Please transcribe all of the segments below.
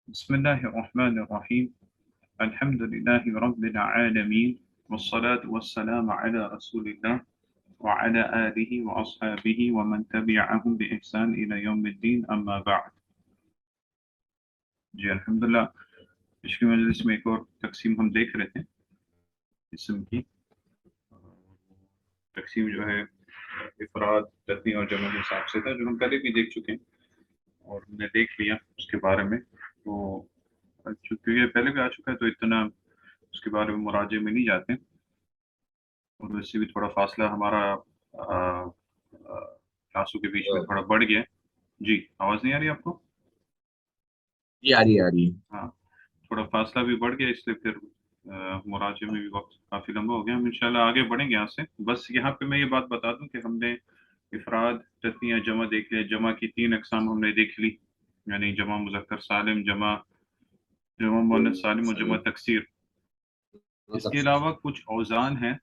بسم الله الرحمن الرحيم. الحمد لله رب العالمين، والصلاة والسلام على رسول الله وعلى آله وأصحابه ومن تبعهم بإحسان إلى يوم الدين، أما بعد. جی الحمدللہ، پچھلی مجلس میں ایک اور تقسیم ہم دیکھ رہے تھے اسم کی تقسیم جو ہے افراد، تثنیہ اور جمع کے حساب سے تھا، جو ہم پہلے بھی دیکھ چکے ہیں اور ہم نے دیکھ لیا اس کے بارے میں. تو چونکہ یہ پہلے بھی آ چکا ہے تو اتنا اس کے بارے میں مراجعے میں نہیں جاتے، اور ویسے بھی تھوڑا فاصلہ ہمارا کلاسوں کے بیچ میں تھوڑا بڑھ گیا. جی آواز نہیں آ رہی آپ کو؟ جی آ رہی ہے. ہاں، تھوڑا فاصلہ بھی بڑھ گیا، اس لیے پھر مراجعے میں بھی وقت کافی لمبا ہو گیا. ہم انشاءاللہ آگے بڑھیں گے یہاں سے. بس یہاں پہ میں یہ بات بتا دوں کہ ہم نے افراد، تثنیہ، جمع دیکھ لیا. جمع کی 3 اقسام ہم نے دیکھ لی، یعنی جمع مذکر سالم، جمع مؤنث سالم اور جمع تکسیر. اس کے علاوہ کچھ اوزان ہیں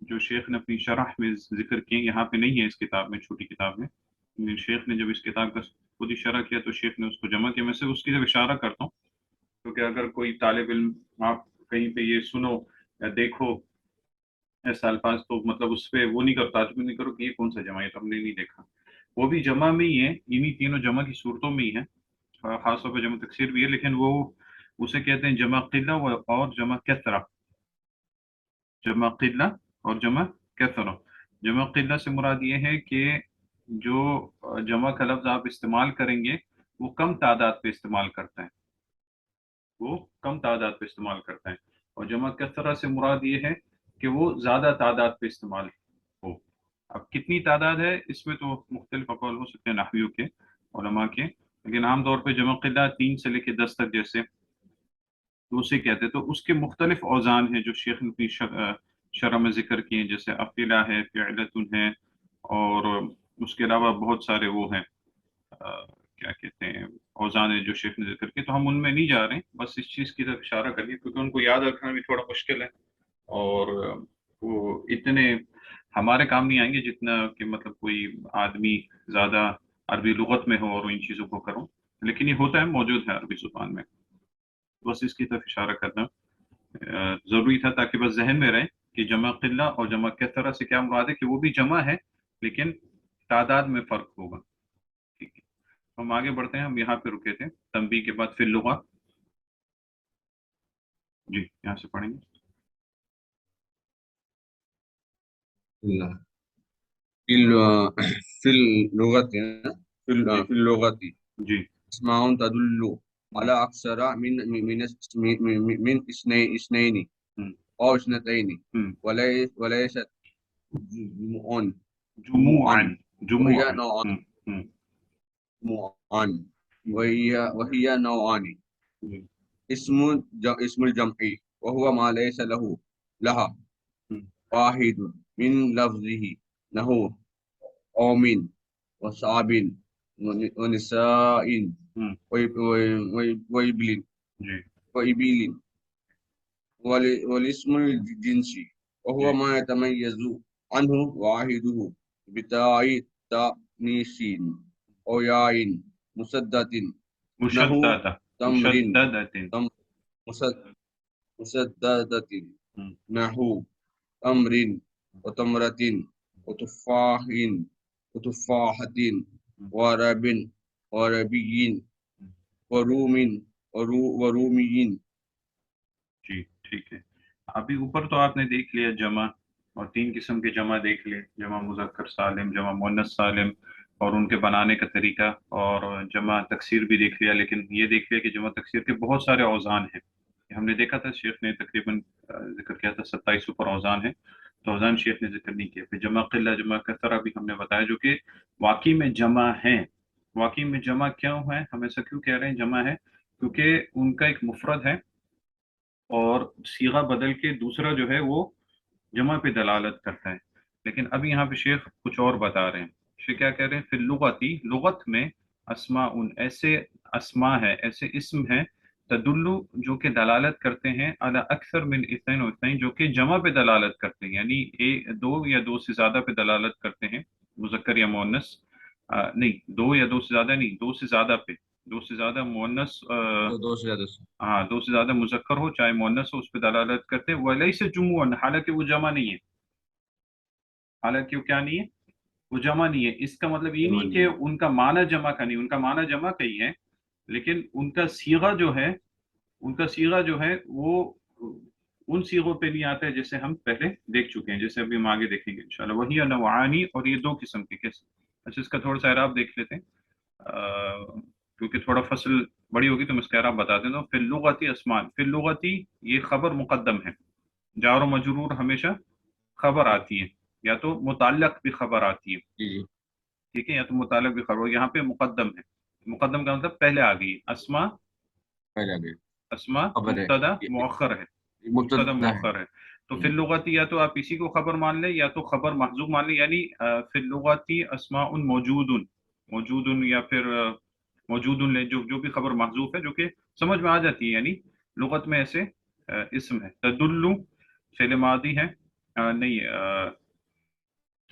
جو شیخ نے اپنی شرح میں ذکر کیے، یہاں پہ نہیں ہے اس کتاب میں، چھوٹی کتاب میں. شیخ نے جب اس کتاب کا خود ہی شرح کیا تو شیخ نے اس کو جمع کیا. میں سے اس کی طرف اشارہ کرتا ہوں، کیونکہ اگر کوئی طالب علم آپ کہیں پہ یہ سنو یا دیکھو ایسا الفاظ، تو مطلب اس پہ وہ نہیں کرو، تعجب نہیں کرو کہ یہ کون سا جمع ہے، تو ہم نے نہیں دیکھا. وہ بھی جمع میں ہی ہے، انہی تینوں جمع کی صورتوں میں ہی ہے. خاص طور پہ جمع تکسیر بھی ہے، لیکن وہ اسے کہتے ہیں جمع قلہ اور جمع کثرہ. جمع قلہ اور جمع کثرہ. جمع قلہ سے مراد یہ ہے کہ جو جمع کا لفظ آپ استعمال کریں گے وہ کم تعداد پہ استعمال کرتے ہیں، وہ کم تعداد پہ استعمال کرتے ہیں. اور جمع کثرہ سے مراد یہ ہے کہ وہ زیادہ تعداد پہ استعمال ہو. اب کتنی تعداد ہے اس میں تو مختلف اقوال ہو سکتے ہیں نحویوں کے، علماء کے، لیکن عام طور پہ جمع قلہ 3 سے لے کے 10 تک جیسے تو اسے کہتے ہیں. تو اس کے مختلف اوزان ہیں جو شیخ نے اپنی شرح میں ذکر کیے ہیں، جیسے افعلہ ہے، فعلۃ ہے، اور اس کے علاوہ بہت سارے وہ ہیں کیا کہتے ہیں اوزان ہے جو شیخ نے ذکر کیے. تو ہم ان میں نہیں جا رہے ہیں، بس اس چیز کی طرف اشارہ کریے کیونکہ ان کو یاد رکھنا بھی تھوڑا مشکل ہے، اور وہ اتنے ہمارے کام نہیں آئیں گے جتنا کہ مطلب کوئی آدمی زیادہ عربی لغت میں ہو اور ان چیزوں کو کرو. لیکن یہ ہوتا ہے، موجود ہے عربی زبان میں، بس اس کی طرف اشارہ کرنا ضروری تھا تاکہ بس ذہن میں رہے کہ جمع قلہ اور جمع کثرہ سے کیا مراد ہے، کہ وہ بھی جمع ہے لیکن تعداد میں فرق ہوگا. ٹھیک ہے، ہم آگے بڑھتے ہیں. ہم یہاں پہ رکے تھے، تنبیہ کے بعد فی اللغہ. جی یہاں سے پڑھیں گے. في اللغة جی في اللغة جی اسماء تدل على أكثر من اثنين ہم، أو اثنتين ہم، وليست جموع، جموعاً وهي جموعاً. نوعان. ہم، ہم، جموعان ہم، وهي نوعان. جی، اسم الجمع وهو ما ليس لها ہم، واحد من لفظه، نحو قوم وصعب ونساء ہم، وإبل جی وإبل. والاسم الجنسي وهو جی. ما يتميز عنه واحده بتاء تأنيث أو ياء مسدة، نحو مشددہ، تمر، مشددۃ. تم مسددة، ہم، نحو تمر وتمرة وتفاح وتفاحة ہم، ورب وربي وروم ورومي. جی ٹھیک ہے. ابھی اوپر تو آپ نے دیکھ لیا جمع، اور 3 قسم کے جمع دیکھ لیے، جمع مذکر سالم، جمع مؤنث سالم، اور ان کے بنانے کا طریقہ، اور جمع تکسیر بھی دیکھ لیا. لیکن یہ دیکھ لیا کہ جمع تکسیر کے بہت سارے اوزان ہیں. ہم نے دیکھا تھا شیخ نے تقریباً ذکر کیا تھا 27 اوپر اوزان ہیں، تو اوزان شیخ نے ذکر نہیں کیا. پھر جمع قلہ، جمع کثرہ بھی ہم نے بتایا، جو کہ واقعی میں جمع ہیں. واقعی میں جمع کیوں ہے، ہم ایسا کیوں کہہ رہے ہیں جمع ہے؟ کیونکہ ان کا ایک مفرد ہے اور صیغہ بدل کے دوسرا جو ہے وہ جمع پہ دلالت کرتا ہے. لیکن اب یہاں پہ شیخ کچھ اور بتا رہے ہیں. شیخ کیا کہہ رہے ہیں؟ فی اللغتی، لغت میں اسماء، ایسے اسماء ہے، ایسے اسم ہیں، تدلو جو کہ دلالت کرتے ہیں، علی اکثر من اثنین و اثنین، جو کہ جمع پہ دلالت کرتے ہیں، یعنی دو یا دو سے زیادہ پہ دلالت کرتے ہیں، مذکر یا مؤنث. نہیں، دو یا دو سے زیادہ نہیں، دو سے زیادہ پہ. दो से ज्यादा मुअन्नस दो से ज्यादा हाँ, दो से ज्यादा मुजक्कर हो चाहे मुअन्नस हो, उस पर दलालत करते हैं। वलैसा जुमुअन, हालांकि वो जमा नहीं है, हालांकि वो क्या नहीं है, वो जमा नहीं है। इसका मतलब ये नहीं जमानी कि है। उनका माना जमा का नहीं, उनका माना जमा का ही है, लेकिन उनका सीगा जो है, उनका सीगा जो है वो उन सीगों पे नहीं आता है जैसे हम पहले देख चुके हैं, जैसे अभी हम आगे देखेंगे इंशाल्लाह। वही नवानी, और ये दो किस्म के कैसे। अच्छा, इसका थोड़ा सा एराब देख लेते हैं, क्योंकि थोड़ा फसल बड़ी होगी तो मैं इसका एराब बता देता हूँ। फिल लुगती अस्मान, फिल लुगती, ये खबर मुकद्दम है। जार और मजरूर हमेशा खबर आती है, या तो मुताल्लक भी खबर आती है, जी जी। ठीक है, या तो मुताल्लक भी खबर। यहाँ पे मुकद्दम है, मुकद्दम का मतलब पहले आ गई। अस्मा, पहले आ गए। अस्मा खबर है। मुब्तदा ये मुअख्खर है, मुब्तदा मुब्तदा है। मुअख्खर है। तो फिल लुगती या तो आप इसी को खबर मान लें, या तो खबर महजूब मान लें, यानी फिल लुगती अस्माउन मौजूदुन, मौजूदुन, या फिर मौजूदुन ले, जो जो भी खबर महजूफ है, जो कि समझ में आ जाती है, यानी लुगत में ऐसे इस्म है। तदुल्लु फेल मादी है, नहीं,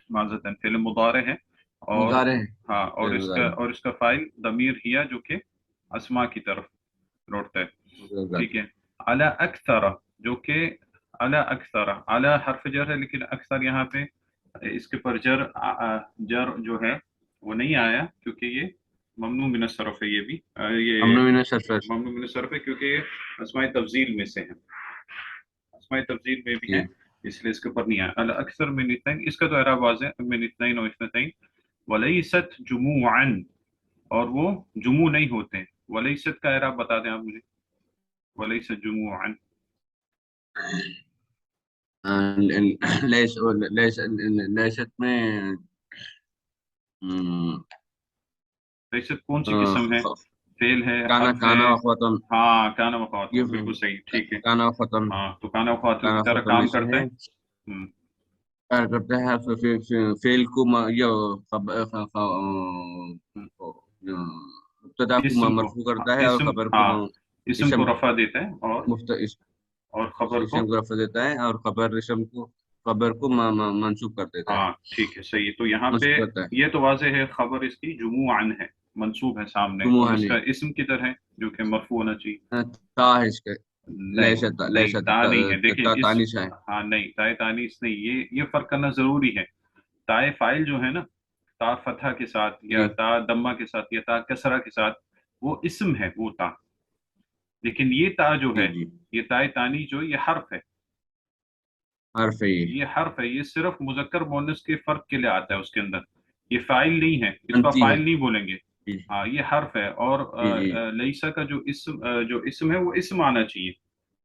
माज़तन फेल मुदारे है। और मुजारे हैं। हाँ, फिर मुजारे। और इसका फाइल दमीर हिया, जो कि अस्मा की तरफ लौटता है, मुजारे। ठीक है। अला अक्सर, जो कि अला अक्सर, अला हर्फ जर है, लेकिन अक्सर यहाँ पे इसके पर जर जर जो है वो नहीं आया, क्योंकि ये ममनू मिन सरफ है, ये भी ये हमने भी सरफर। ममनू मिन सरफ है, क्योंकि ये अस्माए तफजील में से है, अस्माए तफजील में भी है, जी। इसलिए इसके ऊपर नहीं आया। अल अक्सर मिन इत्नैन, इसका तो एराब वाज़ेह है, मिन इत्नैन और इत्नतैन। वलैसत जुमुअन, और वो जुमू नहीं होते। वलैसत का एराब बता दें आप मुझे, वलैसत जुमुअन। लेस लेस लेसत में हम्म, वैसे कौन अ, सी किस्म है, फेल है, काना हर्फ है। काना खत्म। हाँ, काना वफ़ातुम, ये बिल्कुल सही, ठीक है। काना खत्म। हाँ, तो काना वफ़ातुम की काना तरह खत्म में काम से करता है। है। हम्म, कार्य करता है फेल को ये हम्म। मुब्तदा को इस्म को, मरफू हाँ, करता है और इस्म, खबर को हाँ, इस्म को इसम रफा देता है, मुफ्त और खबर को, इसम को रफा देता है और खबर इसम को खबर को मंसूब कर देता है। हाँ, ठीक है, सही है। तो यहाँ पे मंसूब करता है। ये तो वाज़ेह है, खबर इसकी जुमुअन है, मंसूब है सामने। अब जुमुहानी इसका इस्म किधर है, जो कि मरफू होना चाहिए। ता है इसका। नहीं, लैशत नहीं, लैशत ता नहीं है, देखिए इस, तानिशा है। हाँ नहीं, ताए तानीस नहीं, ये फर्क करना जरूरी है। ताए फाइल जो है ना, ता फतहा के साथ, या जी ता दम्मा के साथ, या ता कसरा के साथ, वो इस्म है, वो ता। लेकिन ये ता जो है, जी जी। ये ताए तानी जो, ये हर्फ है, हर्फ है ये। ये हर्फ है, ये सिर्फ मुजक्कर मुअन्नस के फर्क के लिए आता है उसके अंदर, ये फाइल नहीं है, इसको आप अंती है। फाइल नहीं बोलेंगे। जी हाँ, ये हर्फ है। और जी जी। लईसा का जो इसम है, वो इसम आना चाहिए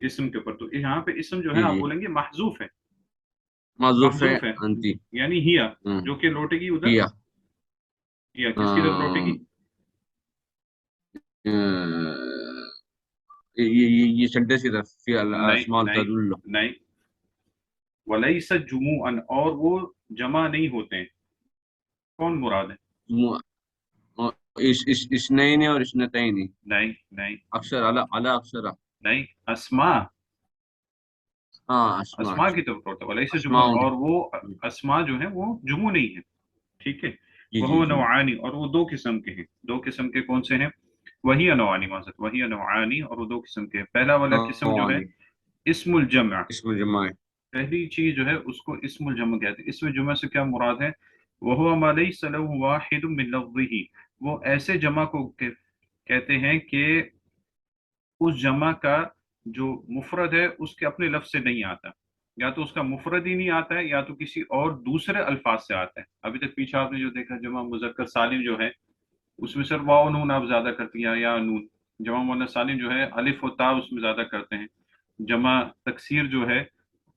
इसम के ऊपर। तो यहाँ पे इसम जो है जी आप जी। बोलेंगे महजूफ है, माजूफ है। महजूफ है, अंती। यानी हिया, हम्म, जो कि लौटेगी उधर, किया। हिया किसकी तरफ लौटेगी। ये सेंटेंस की तरफ फी नहीं, अस्माल नहीं, तदुल्ल। नहीं, वलैसा जुमुअन, और वो जमा नहीं होते हैं। कौन मुराद है। इस इसनैन और इसनतैन। नहीं, नहीं, अक्षर अला अला अक्षरा। नहीं, अस्मा, हाँ अस्मा। अस्मा की तरफ लौटता है, वलैसा जुमुअन, अस्माउन। और वो अस्मा जो है वो जुमू नहीं है, ठीक है। जी जी वह जी। नौआनी, और वो दो किस्म के हैं, दो किस्म के कौन से हैं। वही नौआनी, माजत वही नौआनी, और वो दो किस्म के हैं। पहला वाला किस्म जो है नौआनी। इस्मुल जमा, इसमें जमा है। पहली चीज जो है उसको इस्मुल जमा कहते हैं। इसमें जुमा से क्या मुराद है। वह मा लैसा लहु वाहिदुम मिन लफ्ज़िही, वो ऐसे जमा को कहते हैं कि उस जमा का जो मुफरद है उसके अपने लफ्ज से नहीं आता, या तो उसका मुफरद ही नहीं आता है, या तो किसी और दूसरे अल्फाज से आता है। अभी तक पीछे आपने जो देखा, जमा मुजक्कर सालिम जो है, उसमें सिर्फ वाव नून आप ज्यादा करती हैं, या नून। जमा मुअन्नस सालिम जो है, अलिफ और ता उसमें ज्यादा करते हैं। जमा तकसीर जो है,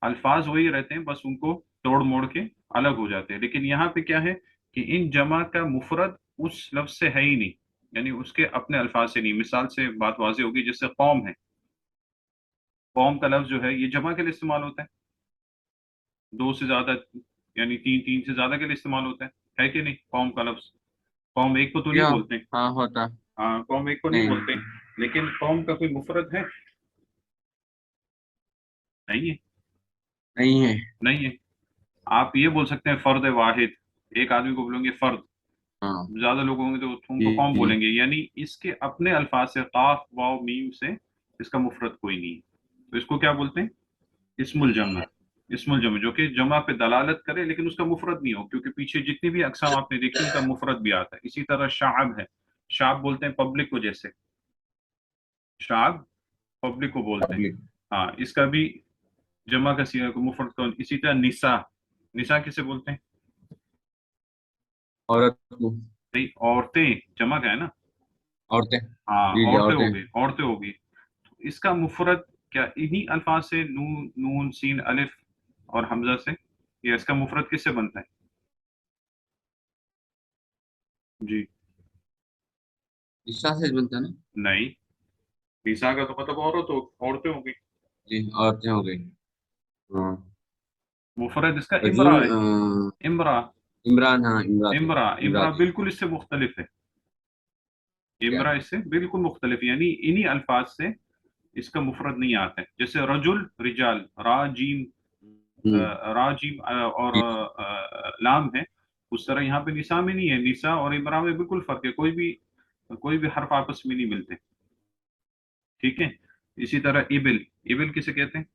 अल्फाज वही रहते हैं, बस उनको तोड़ मोड़ के अलग हो जाते हैं। लेकिन यहाँ पे क्या है कि इन जमा का मुफरद उस लफ्ज से है ही नहीं, यानी उसके अपने अल्फाज से नहीं। मिसाल से बात वाज़ेह होगी, जैसे कौम है, कौम का लफ्ज जो है ये जमा के लिए इस्तेमाल होता है, दो से ज्यादा, यानी तीन, तीन से ज्यादा के लिए इस्तेमाल होता है कि नहीं, कौम का लफ्ज। कौम एक को तो नहीं क्या। बोलते। हाँ होता। हाँ, कौम एक को नहीं बोलते, नहीं लेकिन कौम का कोई मुफरद है, नहीं है, नहीं है। नहीं है। आप ये बोल सकते हैं फर्द वाहिद, एक आदमी को बोलेंगे फर्द, हाँ ज्यादा लोग होंगे तो जी उनको कौम जी। बोलेंगे, यानी इसके अपने अल्फाज से, काफ वाव मीम से इसका मुफरत कोई नहीं है, तो इसको क्या बोलते हैं? इस्मुल जमा। इस्मुल जमा जो कि जमा पे दलालत करे लेकिन उसका मुफरत नहीं हो, क्योंकि पीछे जितनी भी अकसाम आपने देखी उनका मुफरत भी आता है। इसी तरह शाब है, शाब बोलते हैं पब्लिक को, जैसे शाब पब्लिक को बोलते हैं। पब्लिक। हाँ, इसका भी जमा का सीगा को मुफरत कौन? इसी तरह निसा, निसा किसे बोलते हैं? औरत को। नहीं, औरतें जमा का है ना। औरतें। हाँ, जी जी औरतें हो औरतें। गई, औरतें हो गई। तो इसका मुफरत क्या इन्हीं अल्फाज से, नून नून सीन अलिफ और हमजा से, या इसका मुफरत किससे बनता है? जी। निशा से बनता है ना। नहीं, निसा का तो मतलब औरतें हो गई। जी औरतें हो गई। हाँ। मुफरत इसका इमरा खजूर है। इमरा। इमरान, हाँ इमरात है। इमरा, इमरा इमरात है। बिल्कुल इससे मुख्तलिफ है। क्या। इमरा इससे बिल्कुल मुख्तलिफ, यानी इन्हीं अल्फाज से इसका मुफरत नहीं आता है। जैसे रजुल, रिजाल, राजीम, हम्म। राजीम और जी लाम है, उस तरह यहाँ पे निसा में नहीं है। निसा और इमरा में बिल्कुल फर्क है, कोई भी हर्फ आपस में नहीं मिलते। ठीक है। इसी तरह इबिल, इबिल किसे कहते हैं?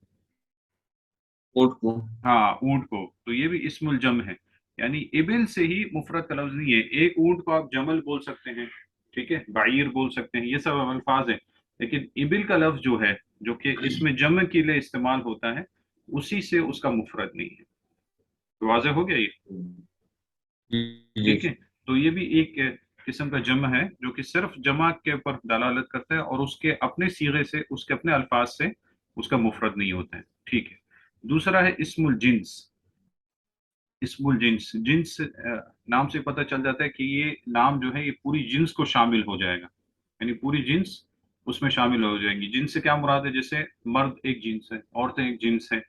ऊँट को। हाँ, ऊंट को। तो ये भी इस्मुल जम है, यानी इबिल से ही मुफरत का लफ्ज नहीं है। एक ऊंट को आप जमल बोल सकते हैं, ठीक है, बाईर बोल सकते हैं, ये सब अल्फाज है। लेकिन इबिल का लफ्ज जो है, जो कि इसमें जम के लिए इस्तेमाल होता है, उसी से उसका मुफरत नहीं है। तो वाज़ेह हो गया ये? जी जी। ठीक है। तो ये भी एक किस्म का जमा है जो कि सिर्फ जमा के ऊपर दलालत करता है, और उसके अपने सीगे से, उसके अपने अल्फाज से उसका मुफरत नहीं होता है। ठीक है। दूसरा है इस्मुल जिन्स। इस्मुल जिन्स, जिन्स नाम से पता चल जाता है कि ये नाम जो है ये पूरी जिन्स को शामिल हो जाएगा, यानी पूरी जिन्स उसमें शामिल हो जाएंगी। जिन्स से क्या मुराद है? जैसे मर्द एक जिन्स है, औरतें एक जिन्स है,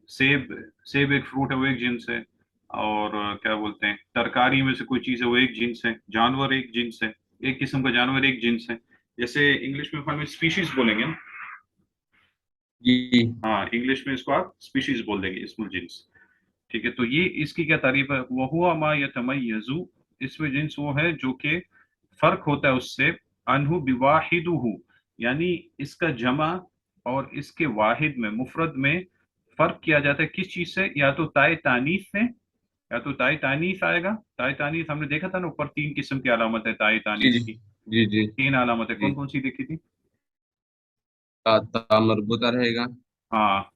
सेब, सेब एक फ्रूट है वो एक जिन्स है, और क्या बोलते हैं, तरकारी में से कोई चीज़ है वो एक जिन्स है, जानवर एक जिन्स है, एक किस्म का जानवर एक जिन्स है। जैसे इंग्लिश में हम स्पीशीज बोलेंगे ना। जी हाँ, इंग्लिश में इसको आप स्पीशीज बोल देंगे, इस्मुल जिन्स। ठीक है। तो ये इसकी क्या तारीफ है? वह हुआ मा यतमय्यजु, इसमें जिन्स वो है जो कि फर्क होता है उससे, अनहु बिवाहिदुहु, यानी इसका जमा और इसके वाहिद में, मुफरद में फर्क किया जाता है किस चीज से? या तो ताए तानीस से, या तो ताए तानीस आएगा। ताए तानीस हमने देखा था ना ऊपर, तीन किस्म की अलामत है ताए जी तानीस जी। की। जी जी तीन अलामत है, जी। कौन कौन सी देखी थी? ता मरबूता रहेगा। हाँ,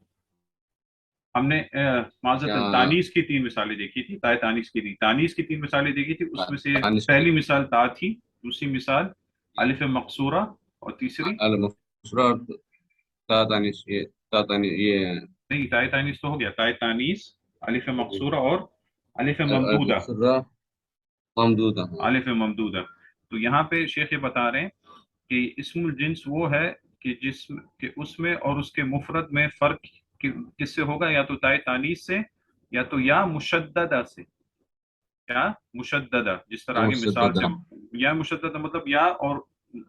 हमने क्या। माजरतन तानीस की तीन मिसालें देखी थी, ताए तानीस की थी, तानीस की तीन मिसालें देखी थी। उसमें से दानिश की। पहली मिसाल ता थी, दूसरी मिसाल अलिफ मकसूरा, और तीसरी, अल मफरूरा। ता दानिश ये। ता दानिश ये। नहीं, ताए तानीस तो हो गया, ताए तानीस, अलिफ मकसूरा और अलिफ अल ममदूदा। मफरूरा ममदूदा, हाँ। अलिफ ममदूदा। तो यहाँ पे शेख ये बता रहे हैं कि इस्मुल जिन्स वो है कि उसमें और उसके मुफरद में फर्क किससे होगा? या तो ताए तानीस से, या तो या मुशद्ददा से। या मुशद्ददा, जिस तरह आगे मिसाल से, मुसद्ददा। या मुशद्ददा मतलब या और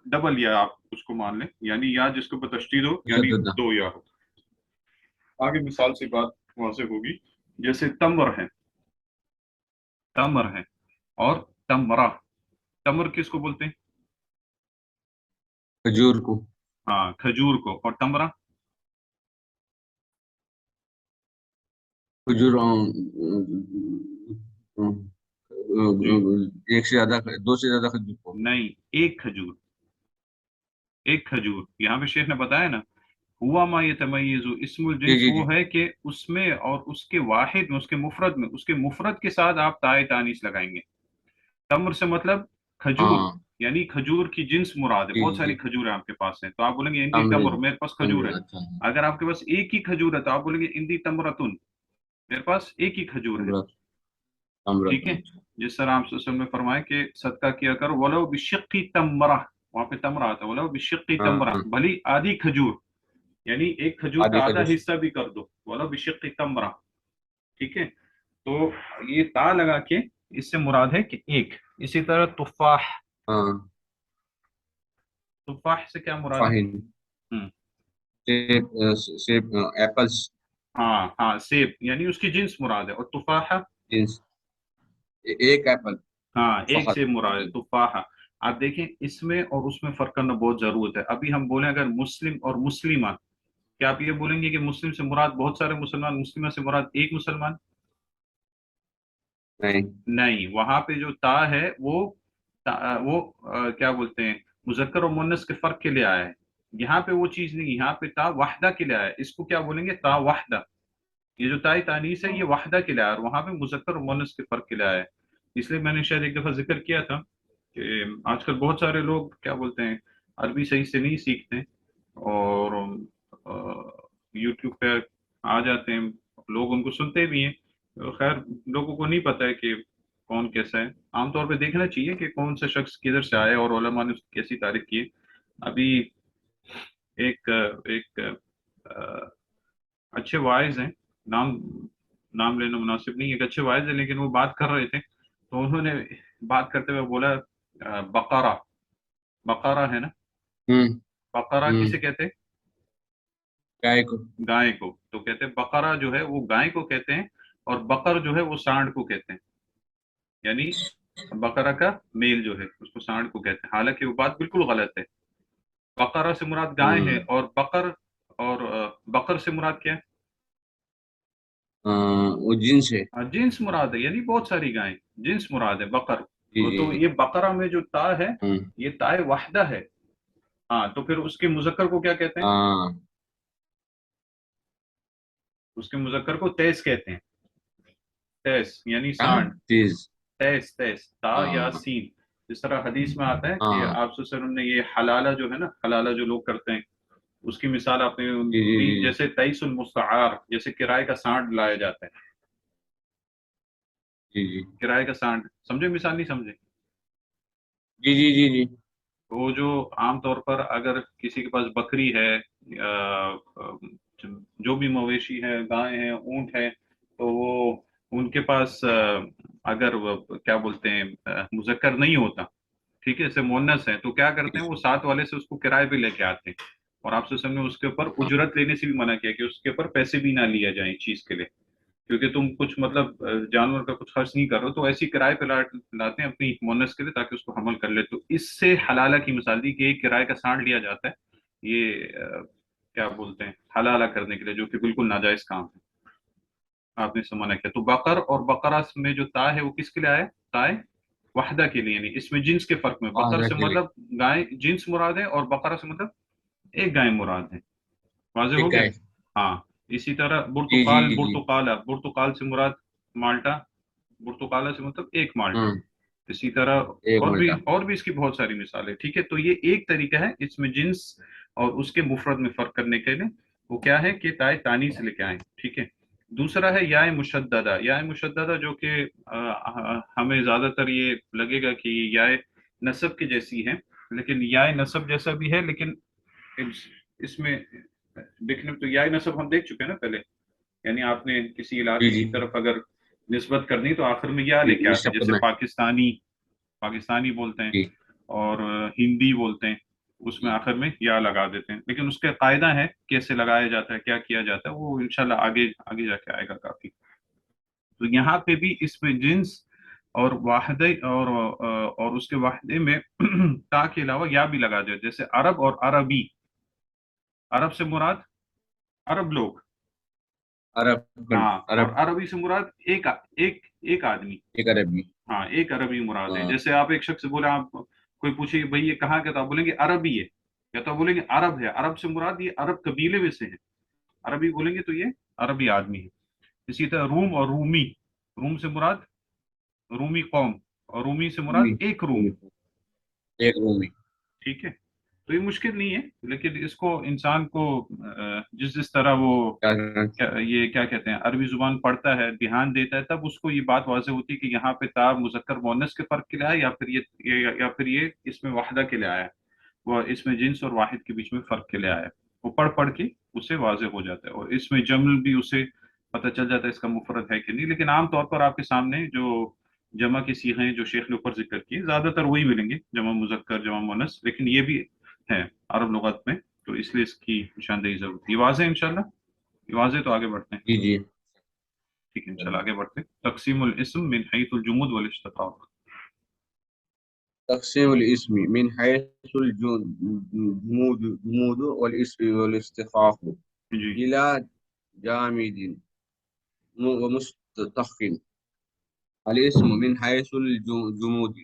डबल या, आप उसको मान लें, यानी या जिसके ऊपर तशदीद हो, यानी मुसद्ददा। दो या हो। आगे मिसाल से बात वाज़ेह होगी। जैसे तमर है, तमर है, और तमरा। तमर किसको बोलते हैं? खजूर को। हाँ, खजूर को। और तमरा? खजूर जी, एक से ज्यादा, दो से ज्यादा खजूर को। नहीं, एक खजूर। एक खजूर, यहाँ पे शेख ने बताया ना, हुआ मा ये तमय्युज़, इस्मुल जी जिन्स जी वो जी। है कि उसमें और उसके वाहिद में, उसके मुफरद में, उसके मुफरद के साथ आप ताए तानीस लगाएंगे। तम्र से मतलब खजूर, हाँ यानी खजूर की जिन्स मुराद है। जी बहुत सारी जी। खजूर है आपके पास है, तो आप बोलेंगे इंदी तमरे। तम्र, मेरे पास खजूर तमरे है। अच्छा। अगर आपके पास एक ही खजूर है तो आप बोलेंगे इंदी तमरतुन, मेरे पास एक ही खजूर है। तमरा। तमरा ठीक है। अच्छा। जिस तरह आप वसल्लम ने फरमाया कि सदका किया करो वलो बिशिक्की तमरा, वहां पे तमरा आता है, वलो बिशिक्की तमरा, हाँ। भली आधी खजूर, यानी एक खजूर का आदि आधा खजूर। हिस्सा भी कर दो, वलो बिशिक्की तमरा। ठीक है। तो ये ता लगा के इससे मुराद है कि एक। इसी तरह तुफाह, हाँ। तुफाह से क्या मुराद है? फाहिन। हम्म। सेब सेब एप्पल्स। हाँ हाँ, सेब, यानी उसकी जिन्स मुराद है। और तुफाहा, मीन्स एक एप्पल। हाँ, एक फखत से मुराद है जी। तुफाहा। आप देखें इसमें और उसमें फर्क करना बहुत जरूरत है। अभी हम बोले अगर मुस्लिम और मुस्लिमा, क्या आप ये बोलेंगे कि मुस्लिम से मुराद बहुत सारे मुसलमान, मुस्लिमा से मुराद एक मुसलमान? नहीं। नहीं, वहां पे जो ता है वो क्या बोलते हैं, मुजक्कर और मुन्नस के फर्क के लिए आया है। यहाँ पे वो चीज नहीं, यहाँ पे ता वाहदा के लिए आया है। इसको क्या बोलेंगे, ता वाहदा। ये जो ताई तानीस है ये वाहदा के लिए आया है, और वहां पे मुजक्कर और मुन्नस के फर्क के लिए आया है। इसलिए मैंने शायद एक दफा जिक्र किया था कि आजकल बहुत सारे लोग क्या बोलते हैं, अरबी सही से नहीं सीखते, और यूट्यूब पे आ जाते हैं, लोग उनको सुनते भी हैं। खैर, लोगों को नहीं पता है कि कौन कैसा है। आमतौर पे देखना चाहिए कि कौन सा शख्स किधर से आया और उलमा ने उसकी कैसी तारीफ की है। अभी एक एक अच्छे वाइज हैं, नाम नाम लेना मुनासिब नहीं है, एक अच्छे वाइज है, लेकिन वो बात कर रहे थे तो उन्होंने बात करते हुए बोला बकरा, बकरा है ना, हम्म। बकरा किसे हम्म। कहते हैं? गाय को। गाय को। तो कहते हैं बकरा जो है वो गाय को कहते हैं, और बकर जो है वो सांड को कहते हैं। यानी बकरा का मेल जो है उसको सांड को कहते हैं, हालांकि वो बात बिल्कुल गलत है। बकरा से मुराद गाय है, हम्म। और बकर और बकर से मुराद क्या है? वो जिन्स है। जिन्स मुराद है, यानी बहुत सारी गायें, जिन्स मुराद है बकर। जी जी तो जी। ये बकरा में जो ता है, हम्म। ये ताए वाहदा है। हाँ, तो फिर उसके मुजक्कर को क्या कहते हैं? हाँ। उसके मुजक्कर को तैस कहते हैं। तैस यानी हाँ सांड। तेज। तैस, तैस, ता या हाँ सीन। जिस तरह हदीस में आता है कि हाँ। आप सल्लल्लाहु अलैहि वसल्लम ने ये हलाला जो है ना, हलाला जो लोग करते हैं, उसकी मिसाल आपने जी जी दी, जी जैसे तईसुल मुस्तआर, जैसे किराए का सांड लाया जाता है। जी जी किराए का सांड समझे, मिसाल नहीं समझे? जी जी जी जी। वो जो आम तौर पर अगर किसी के पास बकरी है, जो भी मवेशी है, गाय है, ऊंट है, तो वो उनके पास अगर क्या बोलते हैं, मुजक्कर नहीं होता, ठीक है, जैसे मुअन्नस है, तो क्या करते हैं, वो साथ वाले से उसको किराए पे लेके आते हैं। और आपसे सबने उसके ऊपर हाँ उजरत लेने से भी मना किया कि उसके ऊपर पैसे भी ना लिया जाए चीज के लिए, क्योंकि तुम कुछ मतलब जानवर का कुछ खर्च नहीं कर रहे हो, तो ऐसी किराए पे लाते हैं अपनी मोनस के लिए ताकि उसको हमल कर ले। तो इससे हलाला की मिसाल दी कि एक किराए का सांड लिया जाता है, ये क्या बोलते हैं, हलाला करने के लिए, जो कि बिल्कुल नाजायज काम है। आपने इससे मना किया। तो बकर और बकरा में जो ता है वो किसके लिए आया? ताए वाहदा के लिए, यानी इसमें जिन्स के फर्क में, हाँ बकर से अकेले। मतलब गाय जिन्स मुराद है, और बकरा से मतलब एक गाय मुराद है। वाज़ेह हो ठीक गया? है। हाँ। इसी तरह जी जी बुर्तकाल, जी। बुर्तकाला, बुर्तकाल से मुराद माल्टा, बुर्तकाला से मतलब एक माल्टा। हम्म। इसी तरह एक उल्टा। और भी इसकी बहुत सारी मिसालें, ठीक है। तो ये एक तरीका है इसमें जिन्स और उसके मुफरद में फर्क करने के लिए, वो क्या है कि ताए तानी से लेके आए, ठीक है। दूसरा है याए मुशद्ददा। याए मुशद्ददा जो कि हमें ज्यादातर ये लगेगा कि याए नसब की जैसी है, लेकिन याए नसब जैसा भी है, लेकिन इसमें देखने में तो याय नसब हम देख चुके हैं ना पहले। यानी आपने किसी जी इलाके जी की तरफ अगर निस्बत करनी तो आखिर में या लेके आते हैं, निशब जैसे करना है। पाकिस्तानी, पाकिस्तानी बोलते हैं, जी और हिंदी बोलते हैं, उसमें जी आखिर में या लगा देते हैं। लेकिन उसका कायदा है कैसे लगाया जाता है, क्या किया जाता है, वो इंशाल्लाह आगे आगे जाके आएगा काफी। तो यहाँ पे भी इसमें जिन्स और वाहदे और उसके वाहदे में ता के अलावा या भी लगा दिया, जैसे अरब और अरबी। अरब से मुराद अरब लोग। अरब। हाँ, और अरब। अरबी से मुराद एक एक एक आदमी। एक अरबी। हाँ, एक अरबी मुराद है। हाँ जैसे आप एक शख्स से बोले, आप कोई पूछे कि भाई ये कहाँ का, तो आप बोलेंगे अरबी है, या तो आप बोलेंगे अरब है। अरब से मुराद ये अरब कबीले में से है। अरबी बोलेंगे तो ये अरबी आदमी है। इसी तरह रूम और रूमी। रूम से मुराद रूमी कौम, और रूमी से रूमी। मुराद एक रूम। रूमी। एक रूमी। ठीक है। तो ये मुश्किल नहीं है, लेकिन इसको इंसान को जिस जिस तरह वो क्या करना? ये क्या कहते हैं, अरबी जुबान पढ़ता है, ध्यान देता है, तब उसको ये बात वाज़ेह होती है कि यहाँ पे ता मुज़क्कर मुअन्नस के फर्क के लिए आया, या फिर या फिर ये इसमें वाहदा के लिए आया है, वो इसमें जिन्स और वाहिद के बीच में फर्क के लिए आया है। वो पढ़ पढ़ के उसे वाज़ेह हो जाता है, और इसमें जमल भी उसे पता चल जाता है इसका मुफरद है कि नहीं। लेकिन आमतौर पर आपके सामने जो जमा की सीखें जो शेख ने ऊपर जिक्र की, ज्यादातर वही मिलेंगे, जमा मुजक्कर, जमा मुअन्नस, लेकिन ये भी है अरब लुगत में, तो इसलिए इसकी निशानदेही जरूरत है। ये वाज़ेह है इंशाल्लाह? ये वाज़ेह तो आगे बढ़ते हैं। जी जी। ठीक है, इंशाल्लाह आगे बढ़ते हैं। तकसीमुल इस्म मिन हैथुल जुमुद वल इश्तिकाक। تقسيم الاسم من حيث الجمود والاستحقاق جی إلى جامد ومستخف. الاسم من حيث الجمود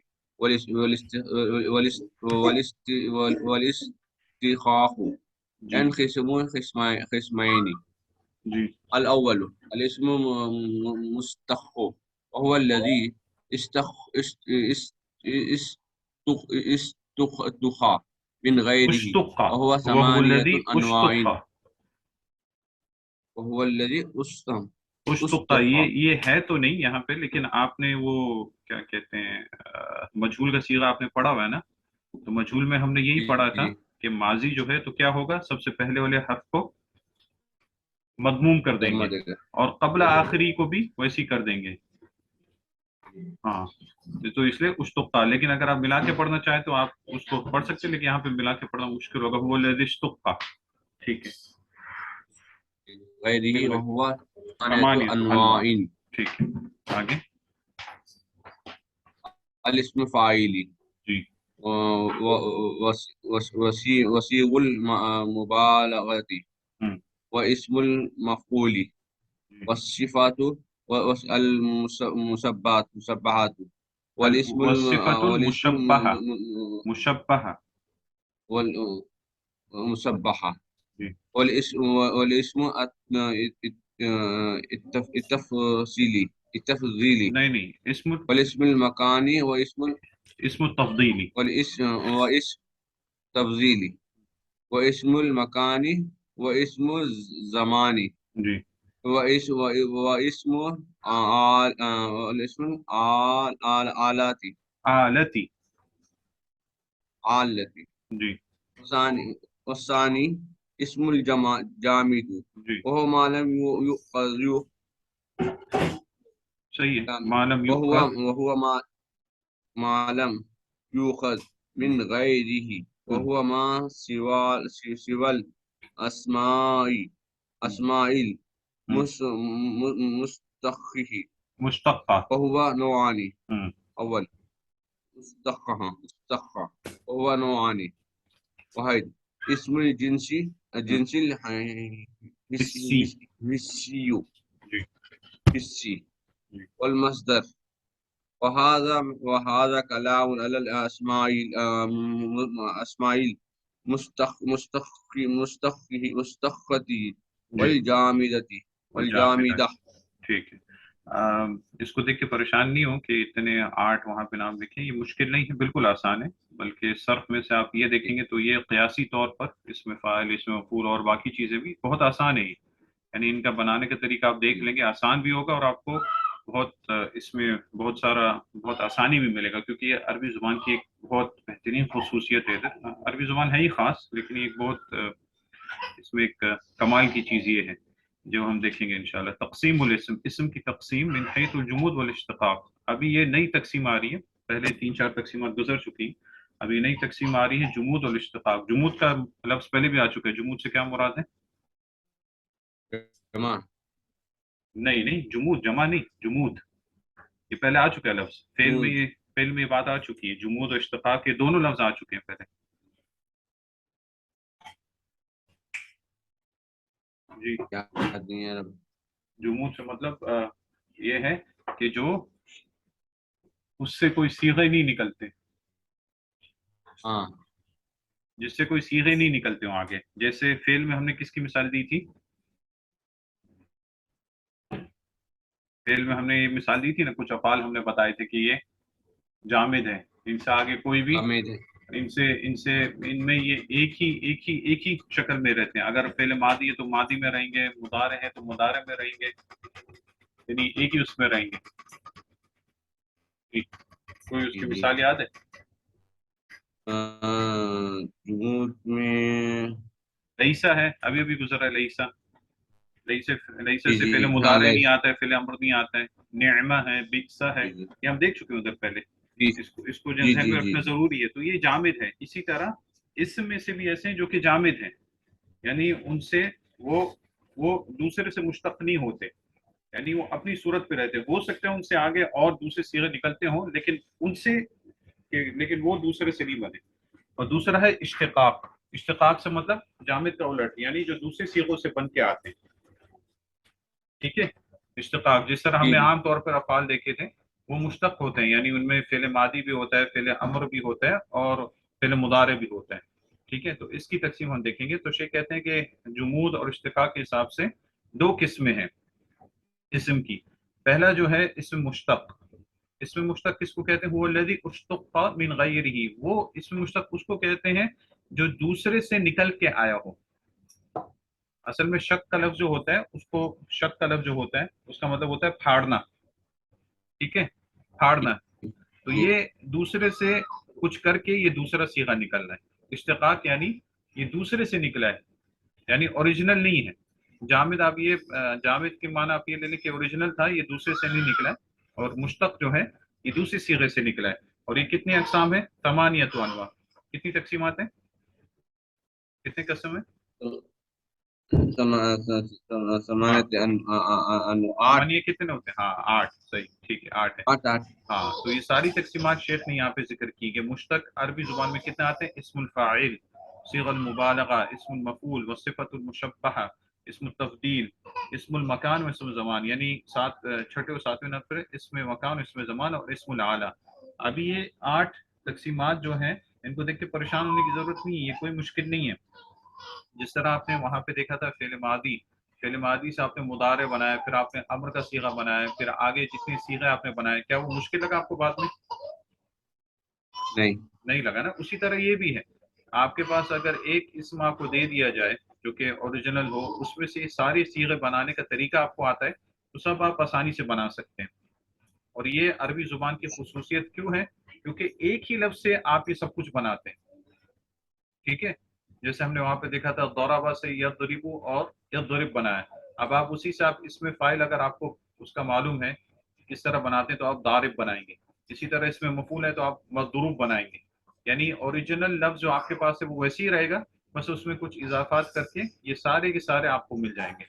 والاستحقاق جی ينقسم قسمين. جی الأول الاسم مستخ، وهو الذي استخ است است است استخ من غيره، اشتقا، وهو وهو ثمانية الذي أنواع. اشتقا. وهو الذي اشتقا استخ. یہ ہے تو نہیں یہاں پہ، لیکن آپ نے وہ کیا کہتے ہیں مجہول کا صیغہ آپ نے پڑھا ہوا ہے نا، تو مجہول میں ہم نے یہی پڑھا تھا کہ ماضی جو ہے تو کیا ہوگا، سب سے پہلے والے حرف کو مضموم کر دیں گے اور قبل آخری کو بھی ویسی کر دیں گے. ہاں تو اس لیے اشتقا، لیکن اگر آپ ملا کے پڑھنا چاہیں تو آپ اس کو پڑھ سکتے ہیں، لیکن یہاں پہ ملا کے پڑھنا مشکل ہوگا. وہ الذی اشتقا، ٹھیک ہے، غيره، وهو ثمانية ثمانیہ انواع، أنواع. ٹھیک ہے. آگے. الاسم فاعل، جی وصيغ المبالغة، ہوں واسم المفعول، جی. والصفات، والمسبحات، والاسم والصفۃ والاسم المشبہہ، مشبہہ. والمسبحة، جی والاسم التفضيلي، نہیں نہیں، اسم، والاسم المكاني، اسم التفضیلی. واسم تفضيلي، واسم المكاني، واسم الزماني، جی واسم والاسم آلاتي، آلتی. آلتي. جی والثاني اسم الجامد، جی وهو ما لم يؤخذ، صحیح ہے. ما لم وهو یؤخذ. وهو ما لم يؤخذ من غيره، وهو ما سوى الأسماء، أسماء المستخه، مشتقہ. وهو نوعان. ہوں أول مستخه، وهو نوعان. واحد اسم الجنس، ہوں. الجنس حسی. الحسي، جی حسي. جی والمصدر، وهذا كلام على الأسماء، أسماء مستخة جی والجامدة والجامدہ. والجامدة. ٹھیک ہے. اس کو دیکھ کے پریشان نہیں ہو کہ اتنے 8 وہاں پہ نام لکھیں، یہ مشکل نہیں ہے، بالکل آسان ہے. بلکہ صرف میں سے آپ یہ دیکھیں گے تو یہ قیاسی طور پر اس میں فاعل، اس میں مفعول اور باقی چیزیں بھی بہت آسان ہے. یعنی ان کا بنانے کا طریقہ آپ دیکھ لیں گے، آسان بھی ہوگا اور آپ کو بہت اس میں بہت آسانی بھی ملے گا، کیونکہ یہ عربی زبان کی ایک بہت بہترین خصوصیت ہے. عربی زبان ہے ہی خاص، لیکن ایک بہت اس میں ایک کمال کی چیز یہ ہے جو ہم دیکھیں گے انشاءاللہ. تقسیم الاسم، اسم کی تقسیم من حیث الجمود والاشتقاق. ابھی یہ نئی تقسیم آ رہی ہے، پہلے 3-4 تقسیمات گزر چکی، ابھی نئی تقسیم آ رہی ہے جمود اور اشتقاق. جمود کا لفظ پہلے بھی آ چکا ہے، جمود سے کیا مراد ہے؟ كمان نہیں نہیں، جمود جمع نہیں، جمود یہ پہلے آ چکا ہے لفظ، جمود. فعل میں یہ بات آ چکی ہے. جمود اور اشتقاق کے دونوں لفظ آ چکے ہیں پہلے. جی يا دنيا يا رب. جمود سے مطلب یہ ہے کہ جو اس سے کوئی صیغے نہیں نکلتے، جس سے کوئی صیغے نہیں نکلتے ہوں آگے. جیسے فعل میں ہم نے کس کی مثال دی تھی؟ فعل میں ہم نے یہ مثال دی تھی نا، کچھ افعال ہم نے بتائے تھے کہ یہ جامد ہے، ان سے آگے کوئی بھی، حمید. ان میں یہ ایک ہی شکل میں رہتے ہیں. اگر فعل ماضی ہے تو ماضی میں رہیں گے، مضارع ہے تو مضارع میں رہیں گے، یعنی ایک ہی اس میں رہیں گے. کوئی اس کی جی. مثال یاد ہے؟ جمود میں لئیسا ہے، ابھی ابھی گزرا ہے لئیسا. لئیسا جی سے جی فعل ہاں مضارع نہیں لائف. آتا ہے، فعل امر نہیں آتا ہے. نعمہ ہے، بئسا ہے، جی جی یہ ہم دیکھ چکے ہیں ادھر پہلے. جی اس کو جی ذہن جی میں جی رکھنا ضروری ہے. تو یہ جامد ہے. اسی طرح اس میں سے بھی ایسے ہیں جو کہ جامد ہیں، یعنی ان سے وہ دوسرے سے مشتق نہیں ہوتے، یعنی وہ اپنی صورت پہ رہتے. ہو سکتے ہیں ان سے آگے اور دوسرے صیغے نکلتے ہوں، لیکن ان سے لیکن وہ دوسرے سے نہیں بنے. اور دوسرا ہے اشتقاق. اشتقاق سے مطلب جامد کا الٹ، یعنی جو دوسرے صیغوں سے بن کے آتے ہیں. ٹھیک ہے. اشتقاق جس طرح ہم جی نے جی عام طور پر افعال دیکھے تھے وہ مشتق ہوتے ہیں، یعنی ان میں فعل ماضی بھی ہوتا ہے، فعل امر بھی ہوتا ہے، اور فعل مضارع بھی ہوتا ہے. ٹھیک ہے. تو اس کی تقسیم ہم دیکھیں گے. تو شیخ کہتے ہیں کہ جمود اور اشتقاق کے حساب سے دو قسمیں ہیں اسم کی. پہلا جو ہے اسم مشتق. اسم مشتق کس کو کہتے ہیں؟ هو الذي اشتق من غیرہ. وہ اسم مشتق اس کو کہتے ہیں جو دوسرے سے نکل کے آیا ہو. اصل میں شک کا لفظ جو ہوتا ہے اس کو، شک کا لفظ جو ہوتا ہے اس کا مطلب ہوتا ہے پھاڑنا. ٹھیک ہے. پھاڑنا. تو جی یہ دوسرے سے کچھ کر کے یہ دوسرا صیغہ نکل رہا ہے. اشتقاق یعنی یہ دوسرے سے نکلا ہے، یعنی اوریجنل نہیں ہے. جامد آپ یہ جامد کے معنی آپ یہ لے لیں کہ اوریجنل تھا، یہ دوسرے سے نہیں نکلا ہے. اور مشتق جو ہے یہ دوسری صیغے سے نکلا ہے. اور یہ کتنی اقسام ہے؟ ثمانیۃ انواع. کتنی تقسیمات ہیں؟ کتنے قسم ہیں؟ ثمانية أنواع. ثمانیہ کتنے ہوتے ہیں؟ ہاں 8. صحیح. ٹھیک ہے 8 ہے. 8. ہاں تو یہ ساری تقسیمات شیخ نے یہاں پہ ذکر کی کہ مشتق عربی زبان میں کتنے آتے ہیں؟ اسم الفاعل، صیغہ المبالغہ، اسم المفعول، وصفۃ المشبہہ، اسم التفضیل، اسم المکان و اسم الزمان. یعنی چھٹے اور ساتویں نفر اسم مکان، اسم زمان اور اسم العالی. ابھی یہ 8 تقسیمات جو ہیں ان کو دیکھ کے پریشان ہونے کی ضرورت نہیں ہے، یہ کوئی مشکل نہیں ہے. جس طرح آپ نے وہاں پہ دیکھا تھا فعل ماضی، فعل ماضی سے آپ نے مضارع بنایا، پھر آپ نے امر کا صیغہ بنایا، پھر آگے جتنے صیغے آپ نے بنائے، کیا وہ مشکل لگا آپ کو بعد میں؟ نہیں. نہیں لگا نا. اسی طرح یہ بھی ہے. آپ کے پاس اگر ایک اسم آپ کو دے دیا جائے جو کہ اوریجنل ہو، اس میں سے سارے صیغے بنانے کا طریقہ آپ کو آتا ہے، تو سب آپ آسانی سے بنا سکتے ہیں. اور یہ عربی زبان کی خصوصیت کیوں ہے؟ کیونکہ ایک ہی لفظ سے آپ یہ سب کچھ بناتے ہیں. ٹھیک ہے. جیسے ہم نے وہاں پہ دیکھا تھا ضربہ سے یضرب اور یضرب بنایا. اب آپ اسی سے آپ اس میں فاعل اگر آپ کو اس کا معلوم ہے کس طرح بناتے ہیں تو آپ ضارب بنائیں گے. اسی طرح اس میں مفعول ہے تو آپ مضروب بنائیں گے. یعنی اوریجنل لفظ جو آپ کے پاس ہے وہ ویسے ہی رہے گا، بس اس میں کچھ اضافات کر کے یہ سارے کے سارے آپ کو مل جائیں گے.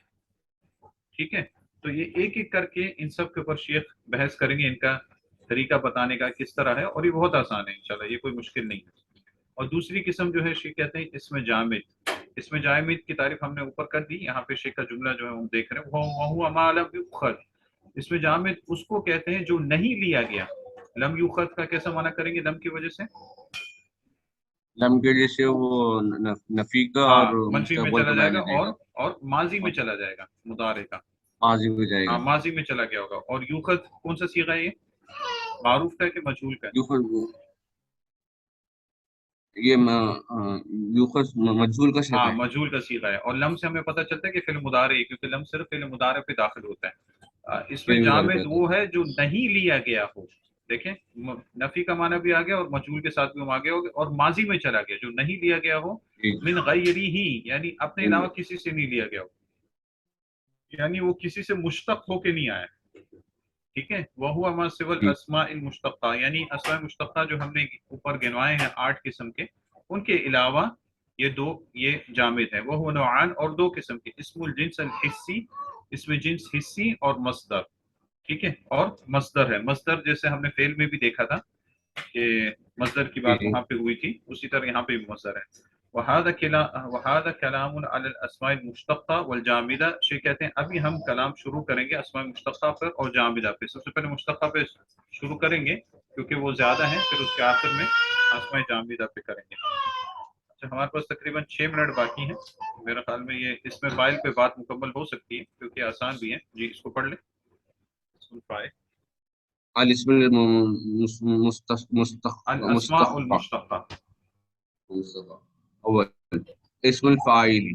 ٹھیک ہے. تو یہ ایک ایک کر کے ان سب کے اوپر شیخ بحث کریں گے، ان کا طریقہ بتانے کا کس طرح ہے، اور یہ بہت آسان ہے انشاءاللہ، یہ کوئی مشکل نہیں ہے. اور دوسری قسم جو ہے شیخ کہتے ہیں اس میں جامد. اس میں جامد کی تعریف ہم نے اوپر کر دی. یہاں پہ شیخ کا جملہ جو ہے ہم دیکھ رہے ہیں وَهُوَ مَا لَمْ يُؤْخَذْ. اس میں جامد اس کو کہتے ہیں جو نہیں لیا گیا. لم یوخذ کا کیسا معنی کریں گے؟ لم کی وجہ سے لم کے جیسے وہ نفی کا ہاں اور منفی میں مستقبل چلا کو جائے گا، بیان دے گا، اور ماضی میں اور چلا جائے گا مضارع کا. ماضی ہو جائے ہاں گا. ماضی میں چلا گیا ہوگا. اور یوخذ کون سا صیغہ ہے؟ یہ معروف کا ہے کہ مجہول کا ہے؟ یہ یوخذ مجہول کا شکل ہاں ہے. مجہول کا صیغہ ہے. اور لم سے ہمیں پتہ چلتا ہے کہ فعل مضارع ہے، کیونکہ لم صرف فعل مضارع پہ داخل ہوتا ہے. اس میں پھر بھی غلط جامد ہوتا وہ ہے جو نہیں لیا گیا ہو. دیکھیں نفی کا معنی بھی آ گیا اور مجہول کے ساتھ بھی ہم آگے ہو گئے، اور ماضی میں چلا گیا جو نہیں لیا گیا ہو. ہے. من غیری ہی یعنی اپنے علاوہ کسی سے نہیں لیا گیا ہو، یعنی وہ کسی سے مشتق ہو کے نہیں آیا. ٹھیک ہے. وَهُوَ مَا سِوَى جی الْأَسْمَاءِ الْمُشْتَقَّةِ. یعنی اسماء مشتقہ جو ہم نے اوپر گنوائے ہیں 8 قسم کے، ان کے علاوہ یہ جامد ہے. وَهُوَ نوعان، اور 2 قسم کے. اسم الجنس الحسی، اس میں جنس حسی اور مصدر. ٹھیک ہے. اور مصدر ہے. مصدر جیسے ہم نے فعل میں بھی دیکھا تھا کہ مصدر کی جی بات جی وہاں پہ ہوئی تھی، اسی طرح یہاں پہ بھی مصدر ہے. وَهَذَا كَلَامٌ عَلَى الْأَسْمَاءِ الْمُشْتَقَّةِ وَالْجَامِدَةِ. شیخ کہتے ہیں ابھی ہم کلام شروع کریں گے اسماء مشتقہ پر اور جامدہ پہ. سب سے پہلے مشتقہ پہ شروع کریں گے کیونکہ وہ زیادہ ہیں، پھر اس کے آخر میں اسماء جامدہ پہ کریں گے. اچھا ہمارے پاس تقریباً 6 منٹ باقی ہیں. میرا خیال میں یہ اس میں فائل پہ بات مکمل ہو سکتی ہے کیونکہ آسان بھی ہے. جی اس کو پڑھ لیں. فائل الاسم الاسماء مستقبہ. المشتقہ. أول اسم الفاعل،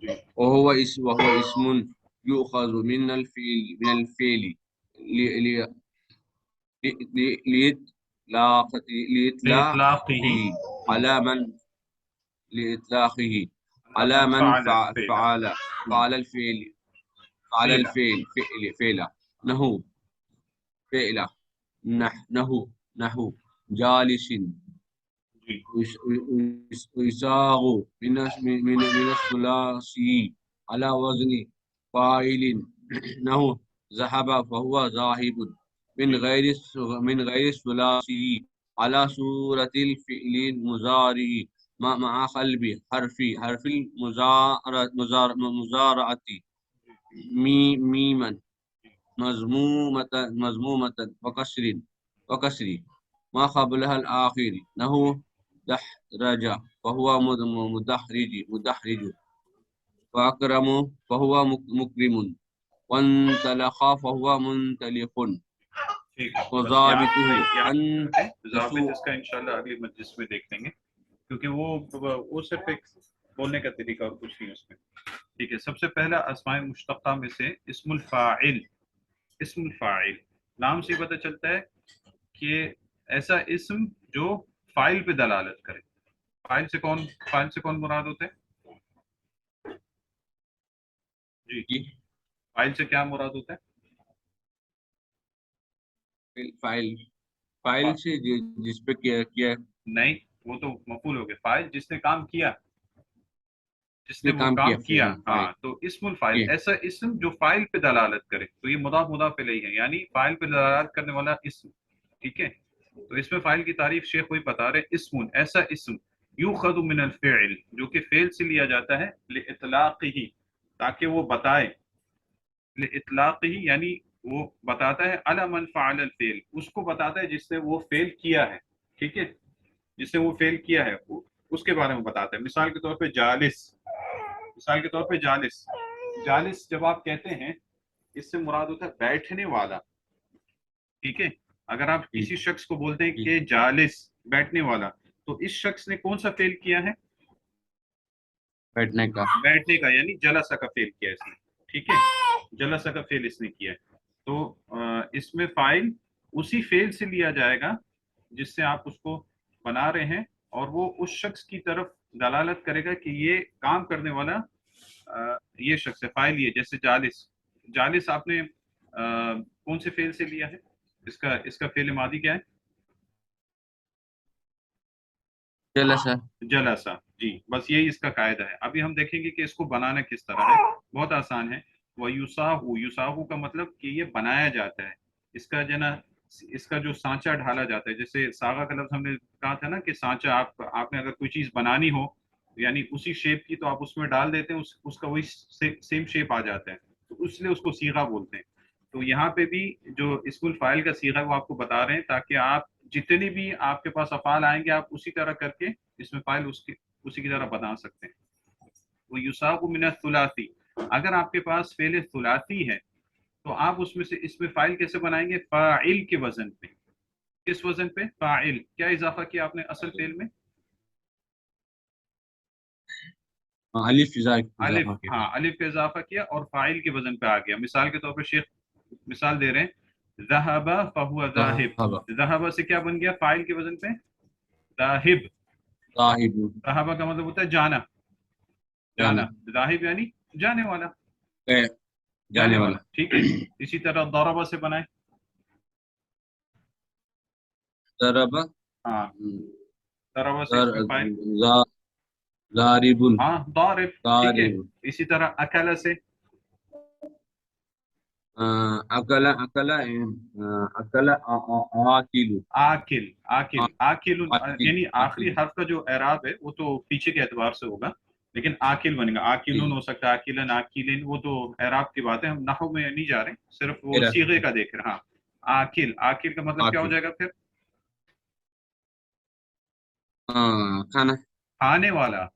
جی وهو اسم يؤخذ من الفعل ل- لإطلاقه لإطلاقه على من لإطلاقه على من على من فعل الفعل. فعل الفعل فعل فعل. فعل نحو فعل نحو جالس جی يساغ من الثلاثي على وزن فاعل نحو ذهب فهو ذاهب من غير الثلاثي على صورة الفعل المضارع مع قلب حرف المزارعة ميما مضمومة وكسر ما قبلها الآخر نحو دحرج فهو مدحرج وأكرم فهو مكرم وانطلق فهو منطلق ठीक है, बस وضابطه यहाँ أن ज़ाबित يسوق इसका इंशाल्लाह अगली मजलिस में देख लेंगे, क्योंकि वो सिर्फ एक बोलने का तरीका और कुछ नहीं उसमें. ठीक है, सबसे पहला अस्माए मुश्तक़ा में से इस्मुल फ़ाइल. इस्मुल फ़ाइल नाम से पता चलता है कि ऐसा इस्म जो फाइल पे दलालत करे. फाइल से कौन मुराद होता है जी? फाइल से क्या मुराद होता है? फाइल फाइल से जिस पे किया नहीं, वो तो मफूल हो गया. फाइल जिसने काम किया, जिसने वो काम काम किया किया. हाँ, फाइल तो इस्मुल फाइल किया ऐसा इस्म जो फाइल पे दलालत करे. तो ये मुदाफ इलैहि है, यानी फाइल पे दलालत करने वाला इस्म. ठीक है, तो इसमें फाइल की तारीफ शेख वही बता रहे. इस्मुन ऐसा इस्म यूखज़ु मिनल फ़िअल जो कि फेल से लिया जाता है, लिइतलाक़िही ताकि वो बताए, लिइतलाक़िही यानी वो बताता है, अला मन फ़अल फ़िअल उसको बताता है जिसने वो फेल किया है. ठीक है, जिसने वो फेल किया है उसके बारे में बताता है. मिसाल के तौर पे जालिस, मिसाल के तौर पे जालिस, जालिस जब आप कहते हैं इससे मुराद होता है बैठने वाला. ठीक है, अगर आप किसी शख्स को बोलते हैं कि जालिस बैठने वाला, तो इस शख्स ने कौन सा फेल किया है? बैठने का बैठने का, यानी जलसा का फेल किया इसने. ठीक है, जलसा का फेल इसने किया है. तो इसमें फाइल उसी फेल से लिया जाएगा जिससे आप उसको बना रहे हैं, और वो उस शख्स की तरफ दलालत करेगा कि ये काम करने वाला ये शख्स है. फाइल ये, जैसे जालिस, जालिस आपने कौन से फेल से लिया है? इसका फेल मादी क्या है? जलसा जलसा. जी, बस यही इसका कायदा है. अभी हम देखेंगे कि इसको बनाना किस तरह है. बहुत आसान है. वह युसाहू, युसाहू का मतलब कि ये बनाया जाता है. इसका जना, इसका जो सांचा ढाला जाता है, जैसे सागा का लफ्ज हमने कहा था ना कि सांचा, आपने अगर कोई चीज बनानी हो, यानी उसी शेप की, तो आप उसमें डाल देते हैं, उसका वही सेम शेप आ जाता है, तो इसलिए उसको सीगा बोलते हैं. तो यहाँ पे भी जो इस्मुल फाइल का सीगा है वो आपको बता रहे हैं, ताकि आप जितनी भी आपके पास अफ़ाल आएंगे आप उसी तरह करके इसमें फाइल उसी की तरह बना सकते हैं. वो युसाबु मिन सुलासी, अगर आपके पास फेल सुलासी है तो आप उसमें से इसमें फाइल कैसे बनाएंगे? फाइल के वजन पे. किस वजन पे? फाइल. क्या इजाफा किया आपने असल फेल में? अलिफ अलिफ. इजाफा किया हाँ, अलिफ का इजाफा किया और फाइल के वजन पे आ गया. मिसाल के तौर पर शेख मिसाल दे रहे हैं, ज़हबा फहुवा ज़ाहिब. ज़हबा ज़हबा से क्या बन गया फाइल के वजन पे? ज़ाहिब. ज़ाहिब ज़हबा का मतलब होता है जाना. जाना. जाना ज़ाहिब यानी जाने वाला. जाने जाने वाला. वाला ठीक है, इसी तरह दौरबा से बनाए. ज़रबा हाँ, दौरबा से ज़र इसमें फाइल. ज़ा- ज़ारिबुन हाँ, दौरिब. ठीक है, ज़ारिब इसी तरह अकला से. अकला अकला अकला आकिलु आकिल. आकिल. आकिल आकिल यानी आखिरी आकिल हर्फ का जो एराब है वो तो पीछे के एतबार से होगा, लेकिन आकिल बनेगा. आकिलुन हो सकता है, आकिलन, आकिलिन, वो तो एराब की बात है, हम नहव में नहीं जा रहे, सिर्फ वो मेरा सीगे का देख रहे हैं. हाँ, आकिल. आकिल का मतलब क्या हो आकिल जाएगा फिर? खाना खाने वाला.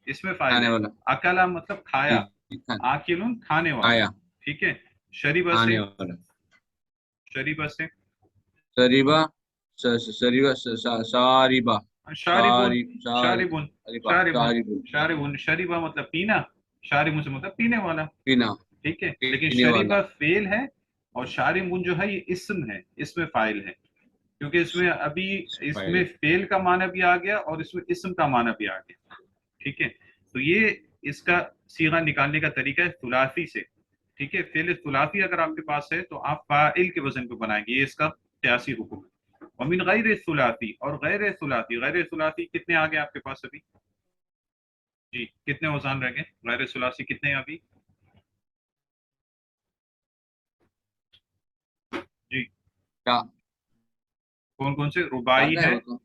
इसमें फाइल खाने है. वाला अकला मतलब जी खाया. जी, आकिलुन खाने वाला. खाया ठीक है, शरीबा खाने से. वाला शरीबा से सरीबा सरीबा सारिबा शारिबुन. शारिबुन. सारिबा शारिबुन. सारिबुन शारिबुन. शरीबा मतलब पीना. शारिबुन से मतलब पीने वाला. पीना ठीक है, लेकिन पीने वाला शरीबा फेल है और शारिबुन जो है ये इस्म है, इसमें फाइल है, क्योंकि इसमें अभी इसमें फाइल फेल का माना भी आ गया और इसमें इस्म का माना भी आ गया. ठीक है, तो ये इसका सीगा निकालने का तरीका है सुलासी से. ठीक है, फेल सुलासी अगर आपके पास है तो आप फाइल के वजन पे बनाएंगे, ये इसका क्यासी हुक्म है. वमिन गैर सुलासी, और गैर सुलासी, गैर सुलासी कितने आ गए आपके पास अभी जी? कितने औजान रह गए गैर सुलासी, कितने हैं अभी जी? क्या कौन कौन से? रुबाई आता है है, वो तो।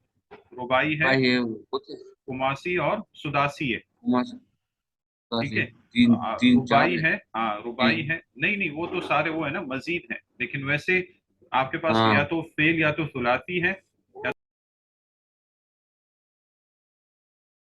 रुबाई है, भाई ये कुछ कुमासी और सुदासी है। मास ठीक से है, तीन तीन चार रुबाई है। है, हाँ रुबाई तीन। है, नहीं नहीं वो तो सारे वो है ना, मजीद है, लेकिन वैसे आपके पास या हाँ तो फेल या तो सुलासी है,